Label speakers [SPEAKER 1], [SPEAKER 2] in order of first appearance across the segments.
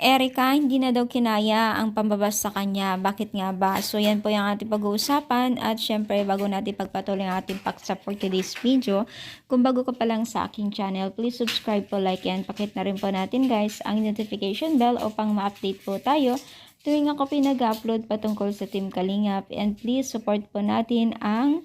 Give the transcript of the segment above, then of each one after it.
[SPEAKER 1] Erica, hindi na daw kinaya ang pambabas sa kanya. Bakit nga ba? So, yan po yung ating pag-uusapan. At syempre, bago natin pagpatuloy ang ating paksa for today's video, kung bago ka pa lang sa aking channel, please subscribe po, like yan. Pakit na rin po natin guys ang notification bell upang ma-update po tayo tuwing ako pinag-upload patungkol sa Team Kalingap. And please support po natin ang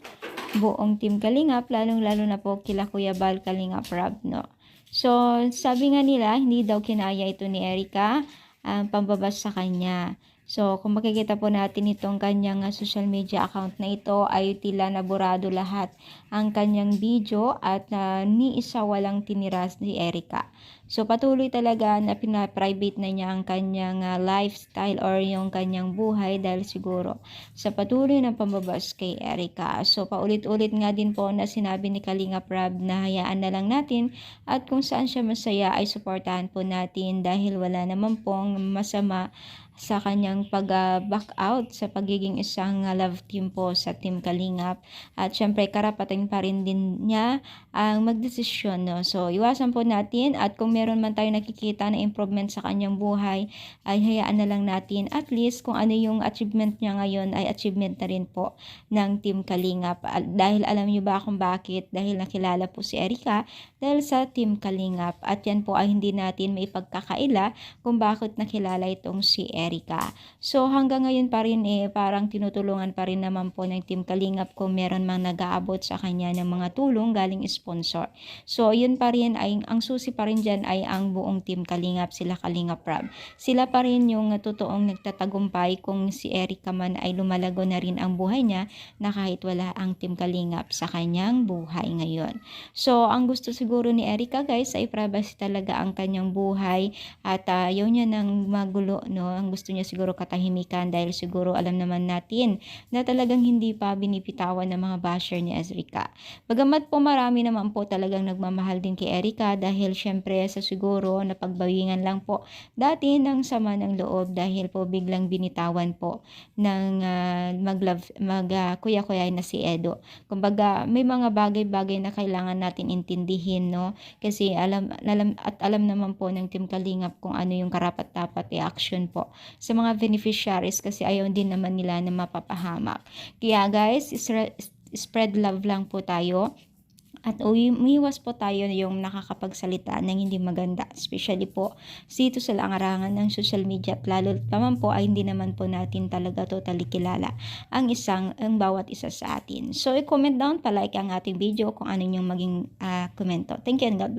[SPEAKER 1] buong Team Kalingap, lalong-lalo na po kila Kuya Bal Kalingap Rob, no? So, sabi nga nila, hindi daw kinaya ito ni Erica ang pambabas sa kanya. So, kung makikita po natin itong kanyang social media account na ito ay tila naburado lahat ang kanyang video at ni isa walang tinira si Erica. So, patuloy talaga na pina-private na niya ang kanyang lifestyle or yung kanyang buhay dahil siguro sa patuloy ng pambabas kay Erica. So, paulit-ulit nga din po na sinabi ni Kalingap Rob na hayaan na lang natin at kung saan siya masaya ay suportahan po natin dahil wala naman pong masama sa kanyang pag-back out sa pagiging isang love team po sa Team Kalingap. At syempre karapatan pa rin din niya ang magdesisyon. No? So iwasan po natin at kung meron man tayo nakikita na improvement sa kanyang buhay ay hayaan na lang natin. At least kung ano yung achievement niya ngayon ay achievement na rin po ng Team Kalingap. Dahil alam niyo ba kung bakit? Dahil nakilala po si Erica dahil sa Team Kalingap. At yan po ay hindi natin maipagkakaila kung bakit nakilala itong si Erica. So hanggang ngayon pa rin parang tinutulungan pa rin naman po ng Team Kalingap kung meron mang nag-aabot sa kanya ng mga tulong galing sponsor. So yun pa rin ay ang susi pa rin dyan ay ang buong Team Kalingap, sila Kalingap Rob. Sila pa rin yung totoong nagtatagumpay kung si Erica man ay lumalago na rin ang buhay niya na kahit wala ang Team Kalingap sa kanyang buhay ngayon. So ang gusto siguro ni Erica guys ay privacy talaga ang kanyang buhay at ayaw niya ng magulo, no? Ang gusto niya siguro katahimikan dahil siguro alam naman natin na talagang hindi pa binipitawan ng mga basher ni Erica. Bagamat po marami naman po talagang nagmamahal din kay Erica dahil syempre sa siguro na pagbawingan lang po dati ng sama ng loob dahil po biglang binitawan po ng kuya-kuya na si Edo. Kumbaga may mga bagay-bagay na kailangan natin intindihin, no? Kasi alam naman po ng Team Kalingap kung ano yung karapat-dapat action po sa mga beneficiaries kasi ayaw din naman nila na mapapahamak. Kaya guys, spread love lang po tayo. At umiwas po tayo yung nakakapagsalita ng hindi maganda. Especially po dito sa langarangan ng social media. At lalo naman po ay hindi naman po natin talaga totally kilala ang bawat isa sa atin. So i-comment down, palike ang ating video kung ano yung maging komento. Thank you and God bless.